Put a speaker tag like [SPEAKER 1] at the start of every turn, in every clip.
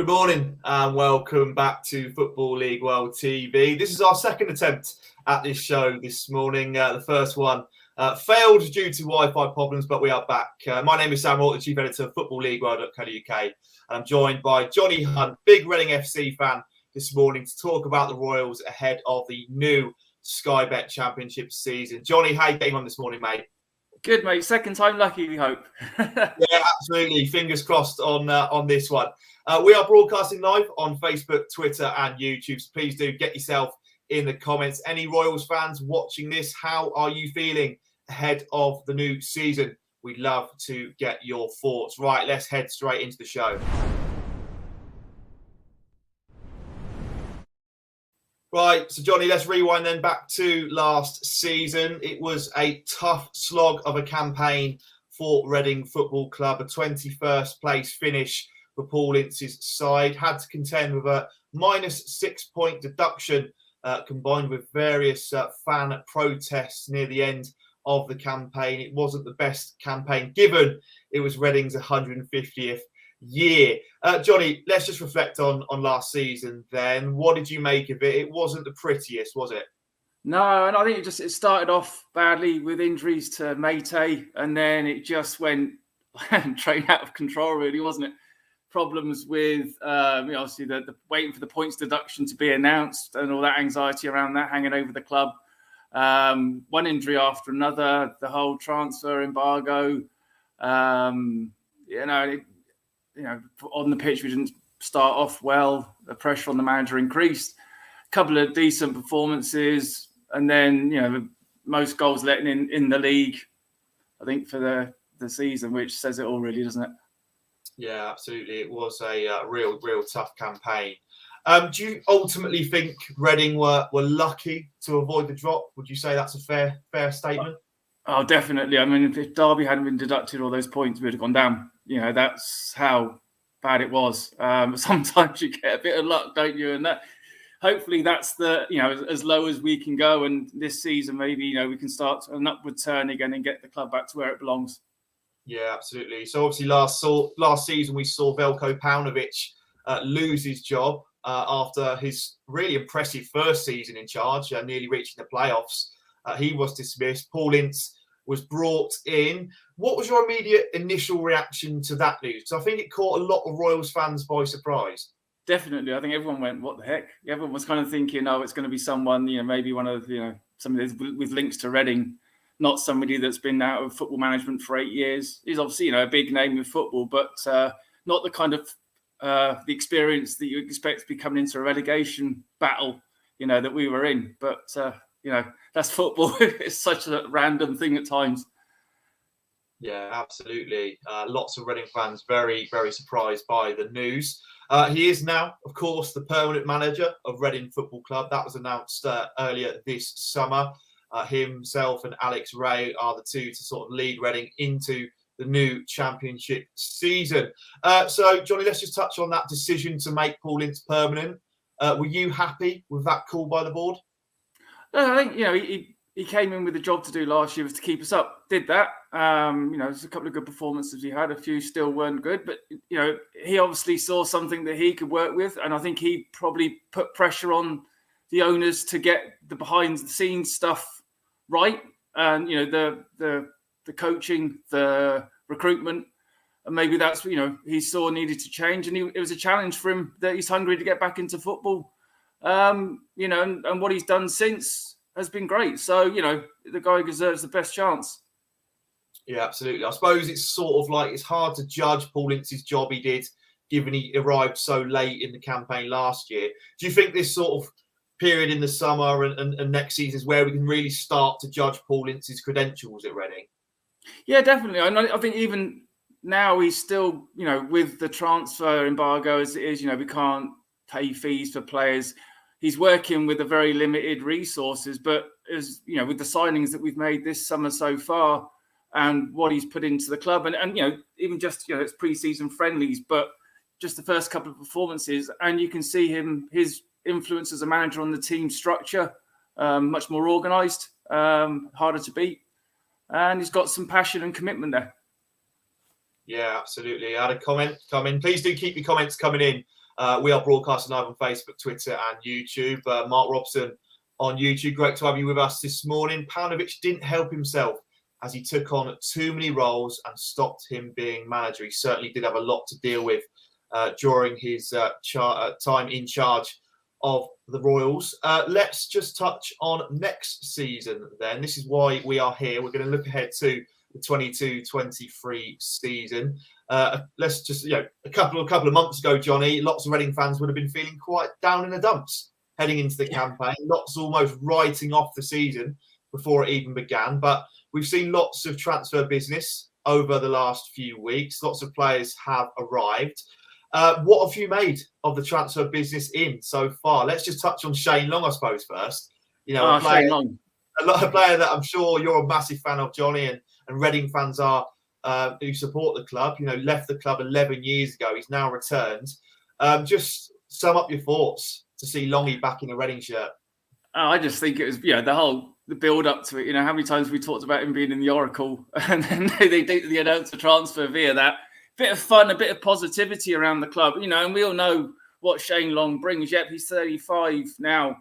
[SPEAKER 1] Good morning and welcome back to Football League World TV. This is our second attempt at this show this morning. The first one failed due to Wi-Fi problems, but we are back. My name is Sam Rourke, the Chief Editor of footballleagueworld.co.uk, and I'm joined by Johnny Hunt, big Reading FC fan, this morning to talk about the Royals ahead of the new Sky Bet Championship season. Johnny, how are you getting on this morning, mate?
[SPEAKER 2] Good, mate. Second time lucky, we hope.
[SPEAKER 1] Yeah, absolutely. Fingers crossed on this one. We are broadcasting live on Facebook, Twitter and YouTube, so please do get yourself in the comments. Any Royals fans watching this, how are you feeling ahead of the new season? We'd love to get your thoughts. Right, let's head straight into the show. Right, so Johnny, let's rewind then back to last season. It was a tough slog of a campaign for Reading Football Club, a 21st place finish for Paul Ince's side. Had to contend with a minus 6 point deduction combined with various fan protests near the end of the campaign. It wasn't the best campaign given it was Reading's 150th year. Johnny, let's just reflect on last season then. What did you make of it? It wasn't the prettiest, was it?
[SPEAKER 2] No, and I think it started off badly with injuries to Mate, and then it just went train out of control, really, wasn't it? Problems with obviously the waiting for the points deduction to be announced and all that anxiety around that hanging over the club. One injury after another, the whole transfer embargo. On the pitch, we didn't start off well. The pressure on the manager increased. A couple of decent performances, and then most goals let in the league, I think, for the season, which says it all, really, doesn't it?
[SPEAKER 1] Yeah, absolutely. It was a real tough campaign. Do you ultimately think Reading were lucky to avoid the drop? Would you say that's a fair statement?
[SPEAKER 2] Oh, definitely. I mean, if Derby hadn't been deducted all those points, we'd have gone down. That's how bad it was. Sometimes you get a bit of luck, don't you? And that, hopefully, that's as low as we can go. And this season, maybe we can start an upward turn again and get the club back to where it belongs.
[SPEAKER 1] Yeah, absolutely. So obviously, last season we saw Veljko Paunovic lose his job after his really impressive first season in charge, nearly reaching the playoffs. He was dismissed. Paul Ince was brought in. What was your immediate initial reaction to that news? Because I think it caught a lot of Royals fans by surprise.
[SPEAKER 2] Definitely. I think everyone went, what the heck? Everyone was kind of thinking, it's going to be someone, maybe one of, somebody with links to Reading, not somebody that's been out of football management for 8 years. He's obviously, a big name in football, but not the kind of the experience that you expect to be coming into a relegation battle, that we were in. But, that's football. It's such a random thing at times.
[SPEAKER 1] Yeah, absolutely. Lots of Reading fans very, very surprised by the news. He is now, of course, the permanent manager of Reading Football Club. That was announced earlier this summer. Himself and Alex Ray are the two to sort of lead Reading into the new championship season. So, Johnny, let's just touch on that decision to make Paul Ince permanent. Were you happy with that call by the board?
[SPEAKER 2] I think, he came in with a job to do last year was to keep us up. Did that. There's a couple of good performances he had. A few still weren't good. But, he obviously saw something that he could work with. And I think he probably put pressure on the owners to get the behind-the-scenes stuff right. And, the coaching, the recruitment. And maybe that's, he saw needed to change. And it was a challenge for him that he's hungry to get back into football. And what he's done since has been great. So, the guy deserves the best chance.
[SPEAKER 1] Yeah, absolutely. I suppose it's sort of like it's hard to judge Paul Ince's job he did, given he arrived so late in the campaign last year. Do you think this sort of period in the summer and next season is where we can really start to judge Paul Ince's credentials at Reading?
[SPEAKER 2] Yeah, definitely. I think even now he's still, with the transfer embargo as it is, we can't pay fees for players. He's working with a very limited resources, but as with the signings that we've made this summer so far and what he's put into the club and even just, it's pre-season friendlies, but just the first couple of performances and you can see his influence as a manager on the team structure, much more organised, harder to beat. And he's got some passion and commitment there.
[SPEAKER 1] Yeah, absolutely. I had a comment come in. Please do keep your comments coming in We are broadcasting live on Facebook, Twitter and YouTube. Mark Robson on YouTube. Great to have you with us this morning. Paunovic didn't help himself as he took on too many roles and stopped him being manager. He certainly did have a lot to deal with during his time in charge of the Royals. Let's just touch on next season then. This is why we are here. We're going to look ahead to the 22-23 season. Let's just, a couple of months ago, Johnny, lots of Reading fans would have been feeling quite down in the dumps heading into the campaign. Lots almost writing off the season before it even began. But we've seen lots of transfer business over the last few weeks. Lots of players have arrived. What have you made of the transfer business in so far? Let's just touch on Shane Long, I suppose, first.
[SPEAKER 2] Shane Long.
[SPEAKER 1] A player that I'm sure you're a massive fan of, Johnny, and Reading fans are who support the club. Left the club 11 years ago. He's now returned. Just sum up your thoughts to see Longy back in a Reading shirt.
[SPEAKER 2] I just think it was, the build up to it. How many times we talked about him being in the Oracle, and then they announced the transfer via that. Bit of fun, a bit of positivity around the club, and we all know what Shane Long brings. Yep, he's 35 now,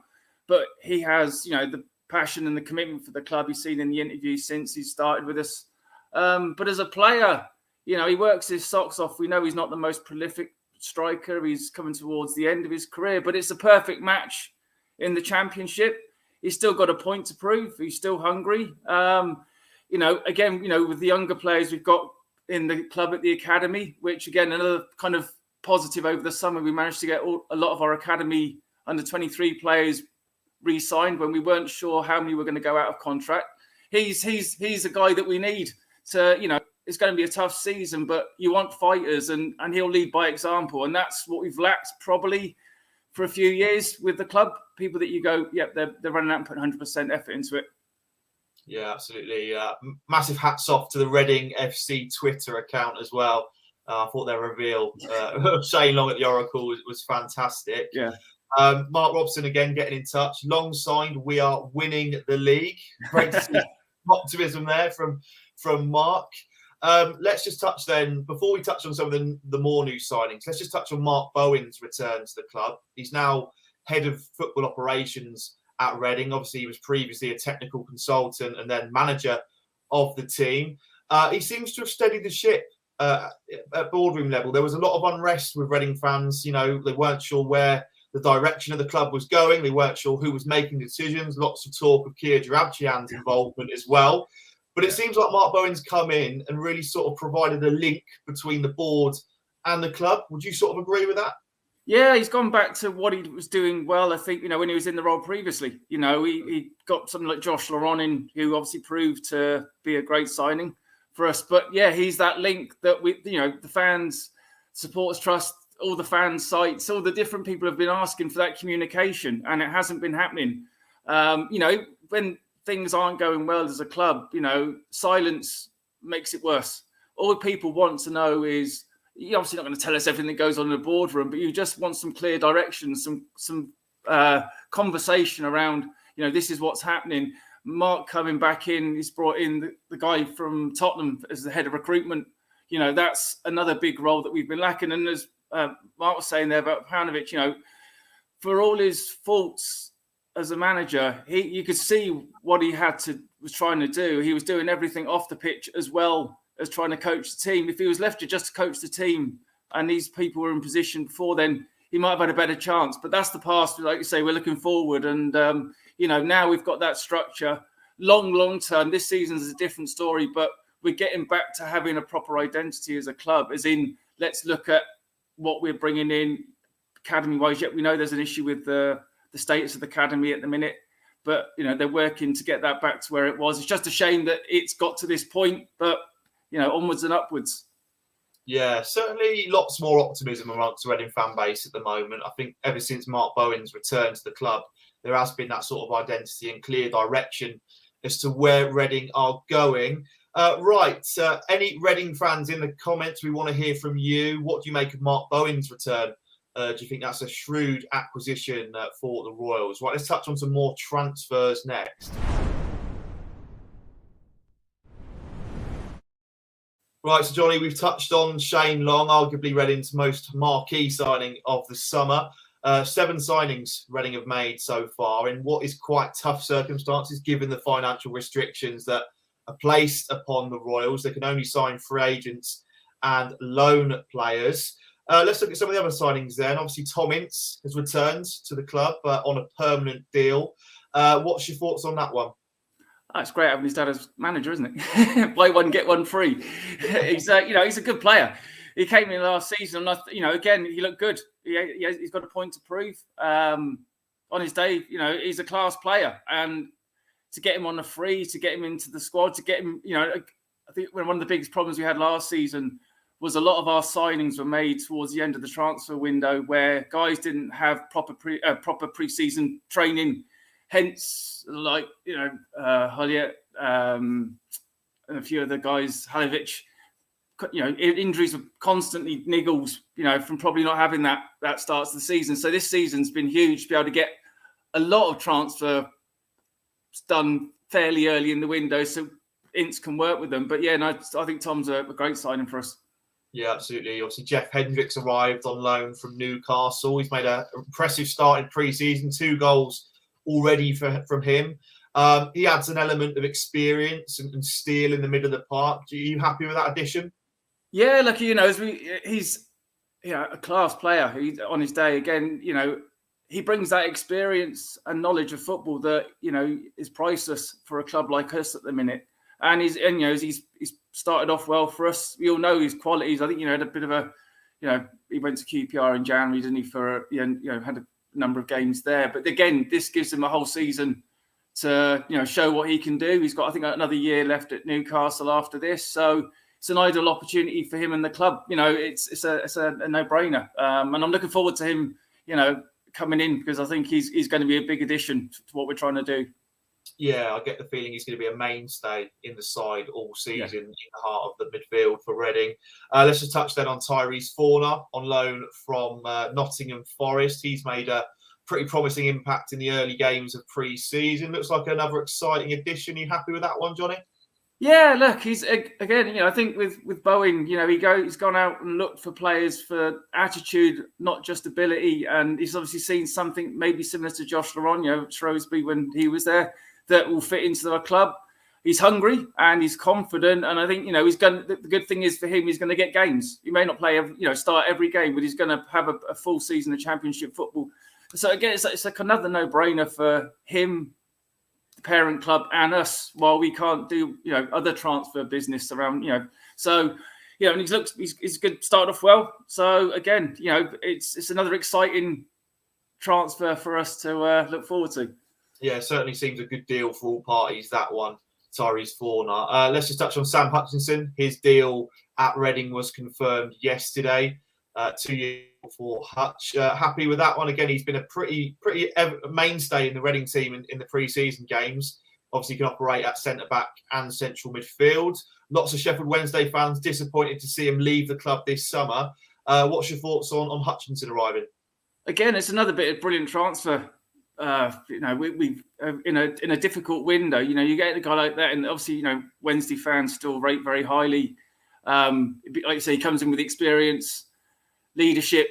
[SPEAKER 2] but he has, the passion and the commitment for the club. He's seen in the interview since he started with us. But as a player, he works his socks off. We know he's not the most prolific striker. He's coming towards the end of his career, but it's a perfect match in the Championship. He's still got a point to prove. He's still hungry. Again, with the younger players we've got in the club at the academy, which again, another kind of positive over the summer, we managed to get a lot of our academy under 23 players re-signed when we weren't sure how many were going to go out of contract. He's a guy that we need to, it's going to be a tough season, but you want fighters and he'll lead by example. And that's what we've lacked probably for a few years with the club. People that you go, yep, they're running out and putting 100% effort into it.
[SPEAKER 1] Yeah, absolutely. Massive hats off to the Reading FC Twitter account as well. I thought their reveal of Shane Long at the Oracle was fantastic.
[SPEAKER 2] Yeah.
[SPEAKER 1] Mark Robson again getting in touch. Long signed, we are winning the league. Great to see optimism there from Mark. Let's just touch then, before we touch on some of the more new signings, let's just touch on Mark Bowen's return to the club. He's now head of football operations at Reading. Obviously, he was previously a technical consultant and then manager of the team. He seems to have steadied the ship at boardroom level. There was a lot of unrest with Reading fans. They weren't sure where the direction of the club was going. They weren't sure who was making decisions. Lots of talk of Kia Jarabchian's involvement as well. But it seems like Mark Bowen's come in and really sort of provided a link between the board and the club. Would you sort of agree with that?
[SPEAKER 2] Yeah, he's gone back to what he was doing well, I think, when he was in the role previously. He got something like Josh Laurent in, who obviously proved to be a great signing for us. But yeah, he's that link that we, the fans, supporters trust, all the fan sites, all the different people have been asking for that communication, and it hasn't been happening. When things aren't going well as a club, silence makes it worse. All people want to know is, you're obviously not going to tell us everything that goes on in the boardroom, but you just want some clear direction, some conversation around, this is what's happening. Mark coming back in, he's brought in the guy from Tottenham as the head of recruitment. That's another big role that we've been lacking. And as Mark was saying there about Paunovic, for all his faults as a manager, you could see what he was trying to do. He was doing everything off the pitch as well as trying to coach the team. If he was left to just coach the team and these people were in position before then, he might have had a better chance. But that's the past. Like you say, we're looking forward. And, now we've got that structure. Long term, this season is a different story, but we're getting back to having a proper identity as a club, as in, let's look at what we're bringing in academy-wise. Yet we know there's an issue with the status of the academy at the minute. But, they're working to get that back to where it was. It's just a shame that it's got to this point, but onwards and upwards.
[SPEAKER 1] Yeah, certainly lots more optimism amongst the Reading fan base at the moment. I think ever since Mark Bowen's returned to the club, there has been that sort of identity and clear direction as to where Reading are going. Any Reading fans in the comments, we want to hear from you. What do you make of Mark Bowen's return? Do you think that's a shrewd acquisition for the Royals? Right, let's touch on some more transfers next. Right, so Johnny, we've touched on Shane Long, arguably Reading's most marquee signing of the summer. 7 signings Reading have made so far in what is quite tough circumstances, given the financial restrictions that are placed upon the Royals. They can only sign free agents and loan players. Let's look at some of the other signings then. Obviously, Paul Ince has returned to the club on a permanent deal. What's your thoughts on that one?
[SPEAKER 2] Oh, it's great having his dad as manager, isn't it? Buy one, get one free. He's a good player. He came in last season, and again, he looked good. He's got a point to prove. On his day, he's a class player, and to get him on a free, to get him into the squad, to get him, I think one of the biggest problems we had last season was a lot of our signings were made towards the end of the transfer window, where guys didn't have proper pre-season training. Hence, Holliet and a few other guys, Halovic, injuries were constantly niggles, from probably not having that starts the season. So this season's been huge to be able to get a lot of transfer done fairly early in the window so Ince can work with them. But I think Tom's a great signing for us. Yeah,
[SPEAKER 1] absolutely. Obviously, Jeff Hendricks arrived on loan from Newcastle. He's made an impressive start in pre-season, 2 goals already from him. He adds an element of experience and steel in the middle of the park. Are you happy with that addition?
[SPEAKER 2] Yeah, look, he's a class player. He's on his day again. He brings that experience and knowledge of football that is priceless for a club like us at the minute. And he's started off well for us. We all know his qualities. I think had a bit of a he went to QPR in January, didn't he? For had a number of games there. But again, this gives him a whole season to show what he can do. He's got, I think, another year left at Newcastle after this, so it's an ideal opportunity for him and the club. It's a no-brainer, and I'm looking forward to him coming in, because I think he's going to be a big addition to what we're trying to do.
[SPEAKER 1] Yeah, I get the feeling he's going to be a mainstay in the side all season, in the heart of the midfield for Reading. Let's just touch then on Tyrese Forner on loan from Nottingham Forest. He's made a pretty promising impact in the early games of pre-season. Looks like another exciting addition. Are you happy with that one, Johnny?
[SPEAKER 2] Yeah, look, he's again, I think with Bowen, he's gone out and looked for players for attitude, not just ability, and he's obviously seen something maybe similar to Josh Laronio at Shrewsbury when he was there that will fit into our club. He's hungry and he's confident, and I think he's going. The good thing is for him, he's going to get games. He may not play, start every game, but he's going to have a full season of Championship football. So again, it's like another no-brainer for him, the parent club, and us, while we can't do other transfer business around. So and he's good. Started off well. So again, it's another exciting transfer for us to look forward to.
[SPEAKER 1] Yeah, certainly seems a good deal for all parties, that one, Tyrese Forner. Let's just touch on Sam Hutchinson. His deal at Reading was confirmed yesterday. 2 years for Hutch. Happy with that one. Again, he's been a pretty mainstay in the Reading team in the pre-season games. Obviously, can operate at centre-back and central midfield. Lots of Sheffield Wednesday fans disappointed to see him leave the club this summer. What's your thoughts on Hutchinson arriving?
[SPEAKER 2] Again, it's another bit of brilliant transfer. We've in a difficult window. You get a guy like that, and obviously, Wednesday fans still rate very highly. Like you say, he comes in with experience, leadership,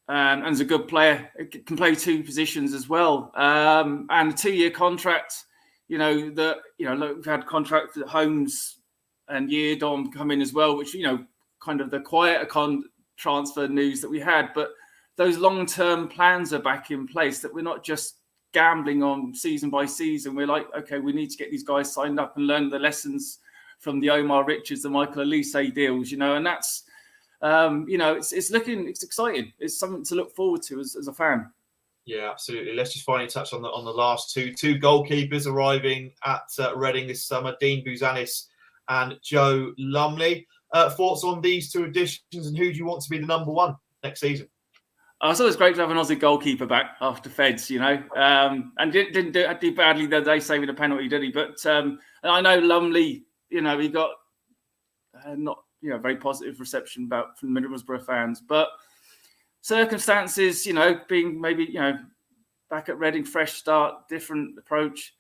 [SPEAKER 2] and is a good player. Can play 2 positions as well, and a 2-year contract. Look, we've had contracts at Holmes and Yeardom come in as well, which kind of the quieter transfer news that we had, but those long-term plans are back in place, that we're not just gambling on season by season. We're like, okay, we need to get these guys signed up and learn the lessons from the Omar Richards, the Michael Elise deals, and that's, it's exciting. It's something to look forward to as a fan.
[SPEAKER 1] Yeah, absolutely. Let's just finally touch on the last two goalkeepers arriving at Reading this summer, Dean Bouzanis and Joe Lumley. Thoughts on these 2 additions, and who do you want to be the number 1 next season?
[SPEAKER 2] It's always great to have an Aussie goalkeeper back after Feds, and didn't do badly the other day saving a penalty, did he? But I know Lumley, he got not very positive reception from the Middlesbrough fans, but circumstances, being maybe back at Reading, fresh start, different approach.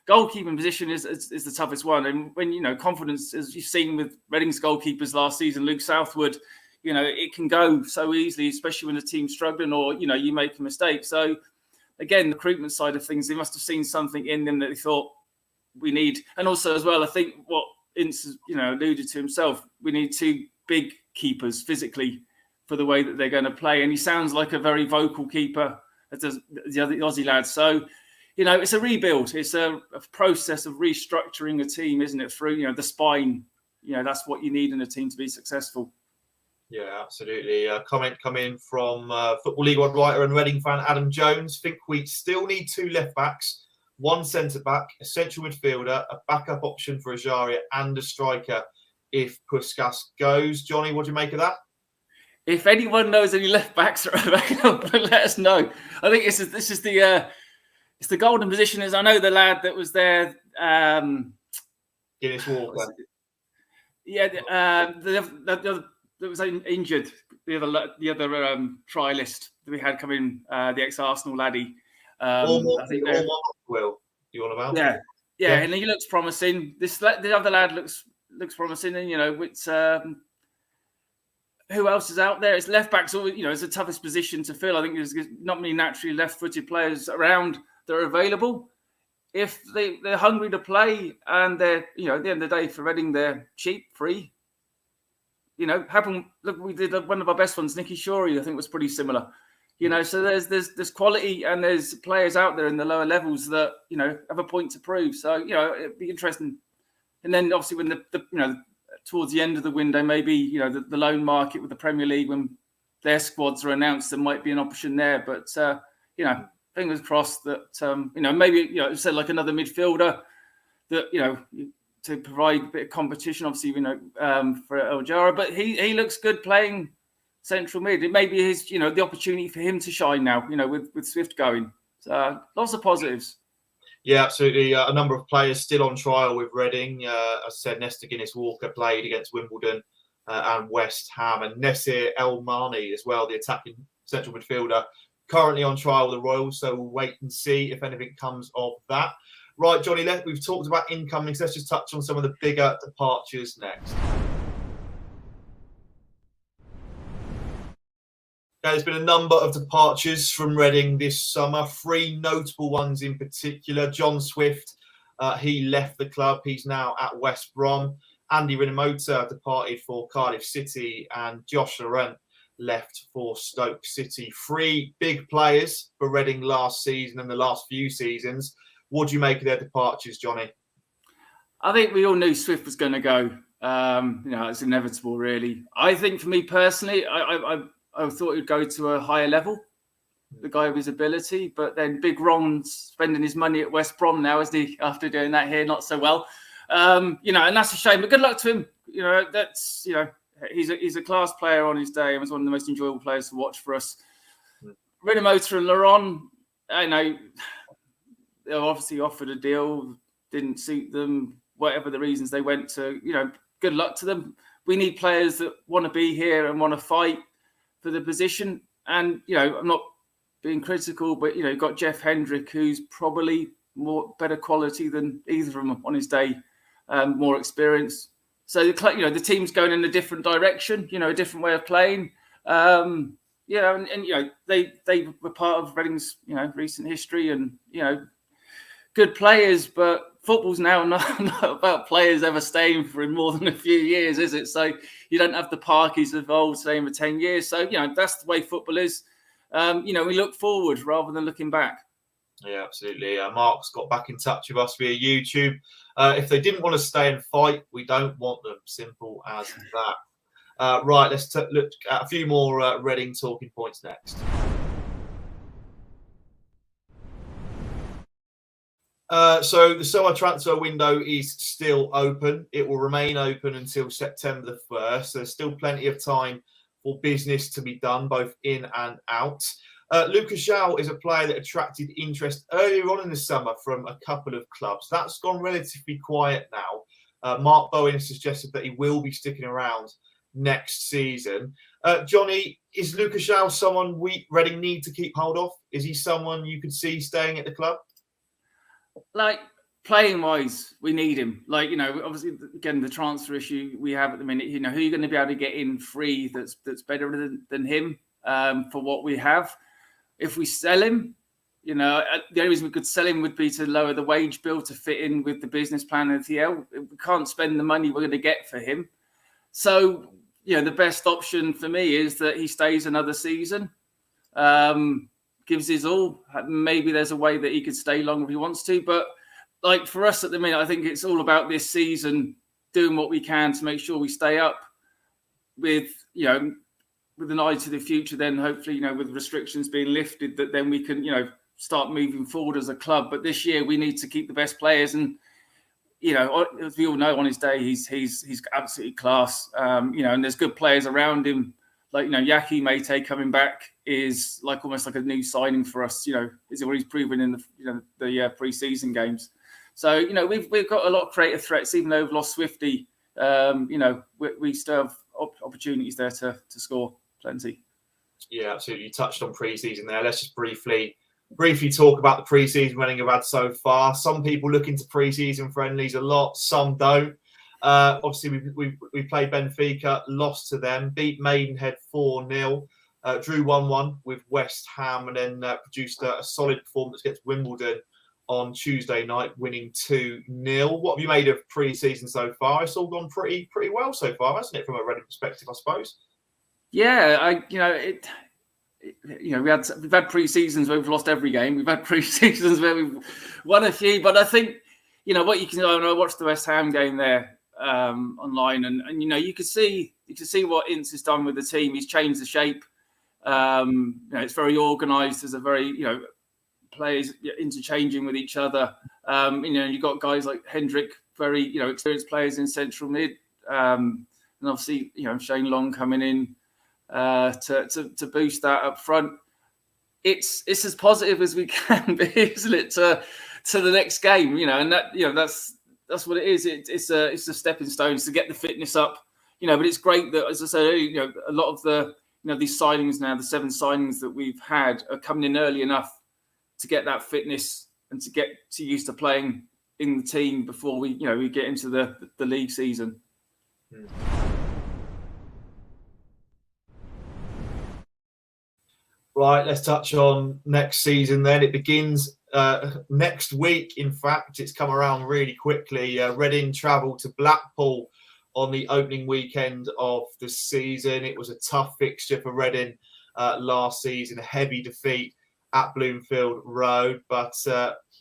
[SPEAKER 2] goalkeeping position is the toughest one. And when, confidence, as you've seen with Reading's goalkeepers last season, Luke Southwood, it can go so easily, especially when the team's struggling or, you make a mistake. So, again, the recruitment side of things, they must have seen something in them that they thought we need. And also as well, I think what Ince, alluded to himself, we need two big keepers physically for the way that they're going to play. And he sounds like a very vocal keeper, as does the other Aussie lads. So, it's a rebuild. It's a process of restructuring a team, isn't it? Through, the spine, that's what you need in a team to be successful.
[SPEAKER 1] Yeah, absolutely. A comment come in from Football League One writer and Reading fan Adam Jones. Think we still need two left backs, one centre back, a central midfielder, a backup option for Ajaria, and a striker if Puskas goes. Johnny, what do you make of that?
[SPEAKER 2] If anyone knows any left backs, let us know. I think this is the it's the golden position. As I know the lad that was there,
[SPEAKER 1] Guinness Walker.
[SPEAKER 2] Yeah, that was injured. The other trialist that we had come in, the ex-Arsenal laddie.
[SPEAKER 1] I think Will you on about?
[SPEAKER 2] Yeah, and he looks promising. The other lad looks promising, and it's who else is out there? It's left backs. It's the toughest position to fill. I think there's not many naturally left-footed players around that are available. If they're hungry to play and they're, at the end of the day for Reading, they're cheap, free. Look, we did one of our best ones, Nicky Shorey, I think was pretty similar. So there's quality and there's players out there in the lower levels that, have a point to prove. So, it'd be interesting. And then obviously when the towards the end of the window, maybe, the loan market with the Premier League, when their squads are announced, there might be an option there. But, fingers crossed that, maybe, say like another midfielder that, to provide a bit of competition, obviously, for Aljara. But he looks good playing central mid. It may be his, the opportunity for him to shine now, with Swift going. So lots of positives.
[SPEAKER 1] Yeah, absolutely. A number of players still on trial with Reading. As I said, Nesta Guinness Walker played against Wimbledon and West Ham, and Nasir El-Mani as well, the attacking central midfielder, currently on trial with the Royals. So we'll wait and see if anything comes of that. Right, Johnny, we've talked about incomings. Let's just touch on some of the bigger departures next. There's been a number of departures from Reading this summer, 3 notable ones in particular. John Swift, he left the club. He's now at West Brom. Andy Rinomota departed for Cardiff City, and Josh Laurent left for Stoke City. 3 big players for Reading last season and the last few seasons. What do you make of their departures, Johnny?
[SPEAKER 2] I think we all knew Swift was going to go. It's inevitable, really. I think for me personally, I thought he'd go to a higher level, the guy with his ability. But then Big Ron's spending his money at West Brom now, isn't he? After doing that here, not so well. And that's a shame. But good luck to him. He's a class player on his day and was one of the most enjoyable players to watch for us. Rinomota and Laurent, I know, they obviously offered a deal, didn't suit them, whatever the reasons they went to, good luck to them. We need players that want to be here and want to fight for the position. And, I'm not being critical, but, you've got Jeff Hendrick, who's probably better quality than either of them on his day, more experience. So, the team's going in a different direction, a different way of playing. They were part of Reading's, recent history and, good players, but football's now not about players ever staying for more than a few years, is it? So you don't have the Parkies of old staying for 10 years. So, that's the way football is. We look forward rather than looking back.
[SPEAKER 1] Yeah, absolutely. Mark's got back in touch with us via YouTube. If they didn't want to stay and fight, we don't want them. Simple as that. Right, let's look at a few more Reading talking points next. So the summer transfer window is still open. It will remain open until September the 1st. There's still plenty of time for business to be done, both in and out. Lucas Zhao is a player that attracted interest earlier on in the summer from a couple of clubs. That's gone relatively quiet now. Mark Bowen has suggested that he will be sticking around next season. Johnny, is Lucas Zhao someone Reading need to keep hold of? Is he someone you could see staying at the club?
[SPEAKER 2] Like, playing wise, we need him. Like, obviously, again, the transfer issue we have at the minute, who are you going to be able to get in free that's better than him for what we have? If we sell him, the only reason we could sell him would be to lower the wage bill to fit in with the business plan of the TL. We can't spend the money we're going to get for him. So, the best option for me is that he stays another season, gives his all. Maybe there's a way that he could stay longer if he wants to. But like for us at the minute, I think it's all about this season, doing what we can to make sure we stay up with an eye to the future. Then hopefully, with restrictions being lifted, that then we can, start moving forward as a club. But this year we need to keep the best players, and as we all know, on his day he's absolutely class. And there's good players around him. Like Yaki Mate coming back is like almost like a new signing for us. Is what he's proven in the pre-season games. So we've got a lot of creative threats, even though we've lost Swifty. We still have opportunities there to score plenty.
[SPEAKER 1] Yeah, absolutely. You touched on pre-season there. Let's just briefly talk about the pre-season running we've had so far. Some people look into pre-season friendlies a lot, some don't. Obviously, we played Benfica, lost to them, beat Maidenhead 4-0, drew 1-1 with West Ham, and then produced a solid performance against Wimbledon on Tuesday night, winning 2-0. What have you made of pre-season so far? It's all gone pretty well so far, hasn't it, from a Reading perspective, I suppose?
[SPEAKER 2] Yeah, we've had pre-seasons where we've lost every game. We've had pre-seasons where we've won a few, but I think what you can do. I watched the West Ham game there online, and you can see what Ince has done with the team. He's changed the shape. It's very organised. There's a very players interchanging with each other. You've got guys like Hendrick, very experienced players in central mid, and obviously Shane Long coming in to boost that up front. It's as positive as we can be, isn't it? To the next game, and that that's what it is. It's a stepping stone to get the fitness up, But it's great that, as I said earlier, a lot of the these signings now, the 7 signings that we've had, are coming in early enough to get that fitness and to get used to playing in the team before we get into the league season.
[SPEAKER 1] Right, let's touch on next season then. It begins next week. In fact, it's come around really quickly. Reading travel to Blackpool on the opening weekend of the season. It was a tough fixture for Reading last season, a heavy defeat at Bloomfield Road. But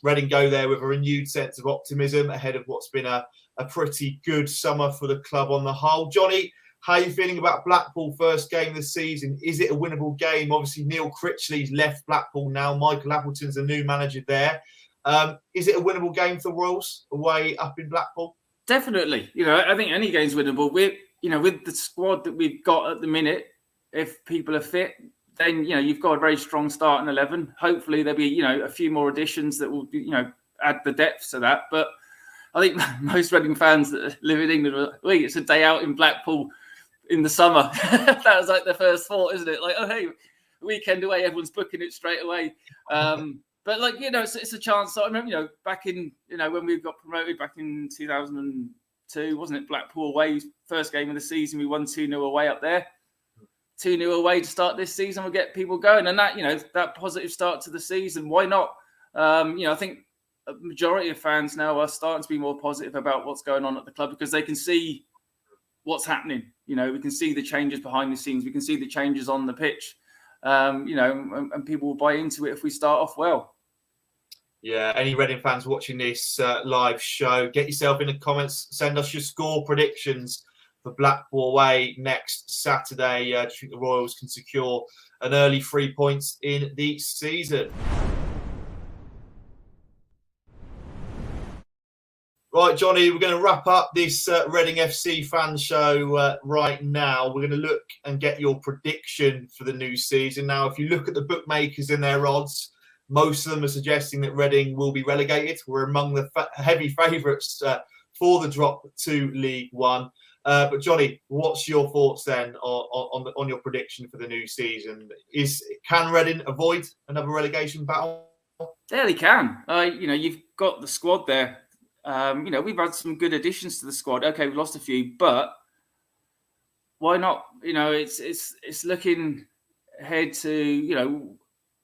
[SPEAKER 1] Reading go there with a renewed sense of optimism ahead of what's been a pretty good summer for the club on the whole. Johnny, how are you feeling about Blackpool first game this season? Is it a winnable game? Obviously, Neil Critchley's left Blackpool now. Michael Appleton's the new manager there. Is it a winnable game for the Royals away up in Blackpool?
[SPEAKER 2] Definitely. I think any game's winnable. With the squad that we've got at the minute, if people are fit, then you've got a very strong starting 11. Hopefully there'll be a few more additions that will be, add the depth to that. But I think most Reading fans that live in England are, wait, it's a day out in Blackpool in the summer. That was like the first thought, isn't it? Like, oh hey, weekend away, everyone's booking it straight away. But it's a chance. So I remember, back in when we got promoted back in 2002, wasn't it? Blackpool away, first game of the season, we won 2-0 away up there. 2-0 away to start this season, we'll get people going, and that that positive start to the season. Why not? I think a majority of fans now are starting to be more positive about what's going on at the club because they can see what's happening. We can see the changes behind the scenes. We can see the changes on the pitch. And people will buy into it if we start off well.
[SPEAKER 1] Yeah, any Reading fans watching this live show, get yourself in the comments. Send us your score predictions for Blackpool away next Saturday. Do you think the Royals can secure an early 3 points in the season? Right, Johnny, we're going to wrap up this Reading FC fan show right now. We're going to look and get your prediction for the new season. Now, if you look at the bookmakers and their odds, most of them are suggesting that Reading will be relegated. We're among the heavy favourites for the drop to League One. But Johnny, what's your thoughts then on your prediction for the new season? Can Reading avoid another relegation battle?
[SPEAKER 2] Yeah, they can. You've got the squad there. We've had some good additions to the squad. Okay, we've lost a few, but why not? It's looking ahead to,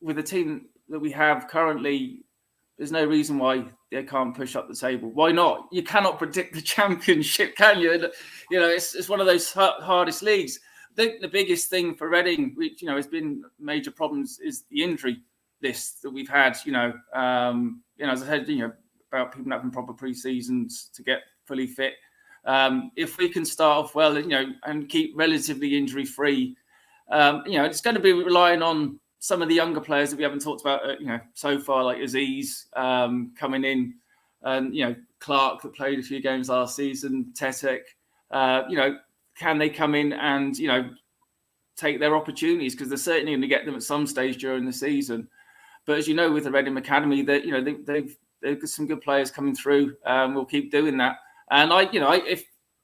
[SPEAKER 2] with the team that we have currently, there's no reason why they can't push up the table. Why not? You cannot predict the championship, can you? It's one of those hardest leagues. I think the biggest thing for Reading, which has been major problems, is the injury list that we've had. As I said, about people having proper pre-seasons to get fully fit. If we can start off well, and keep relatively injury-free, it's going to be relying on some of the younger players that we haven't talked about, so far, like Aziz coming in, and Clark that played a few games last season, Tetek. Can they come in and take their opportunities, because they're certainly going to get them at some stage during the season. But as you know, with the Reading Academy, that they've got some good players coming through. We'll keep doing that. And I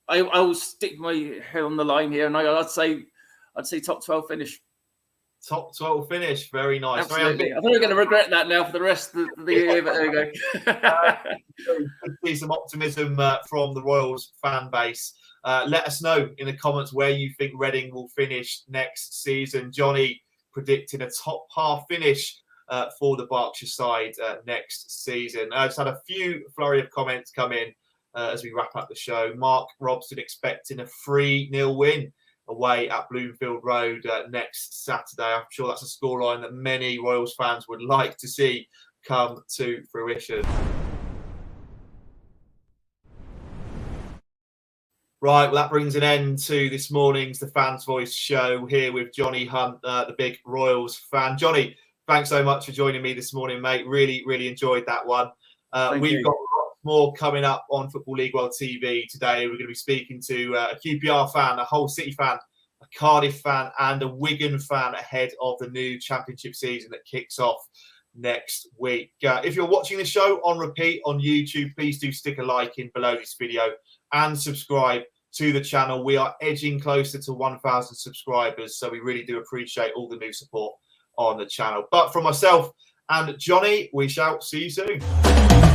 [SPEAKER 2] will stick my head on the line here, and I'd say top 12 finish.
[SPEAKER 1] Top 12 finish, very nice.
[SPEAKER 2] Absolutely. I think we're going to regret that now for the rest of the year, but there we go.
[SPEAKER 1] Could see some optimism from the Royals fan base. Let us know in the comments where you think Reading will finish next season. Johnny predicting a top half finish for the Berkshire side next season. I just had a few flurry of comments come in as we wrap up the show. Mark Robson expecting a 3-0 win away at Bloomfield Road next Saturday. I'm sure that's a scoreline that many Royals fans would like to see come to fruition. Right, well, that brings an end to this morning's The Fans Voice show here with Johnny Hunt, the big Royals fan. Johnny, thanks so much for joining me this morning, mate. Really, really enjoyed that one. We've got lots more coming up on Football League World TV today. We're going to be speaking to a QPR fan, a Hull City fan, a Cardiff fan, and a Wigan fan ahead of the new championship season that kicks off next week. If you're watching the show on repeat on YouTube, please do stick a like in below this video and subscribe to the channel. We are edging closer to 1,000 subscribers, so we really do appreciate all the new support on the channel. But from myself and Johnny, we shall see you soon.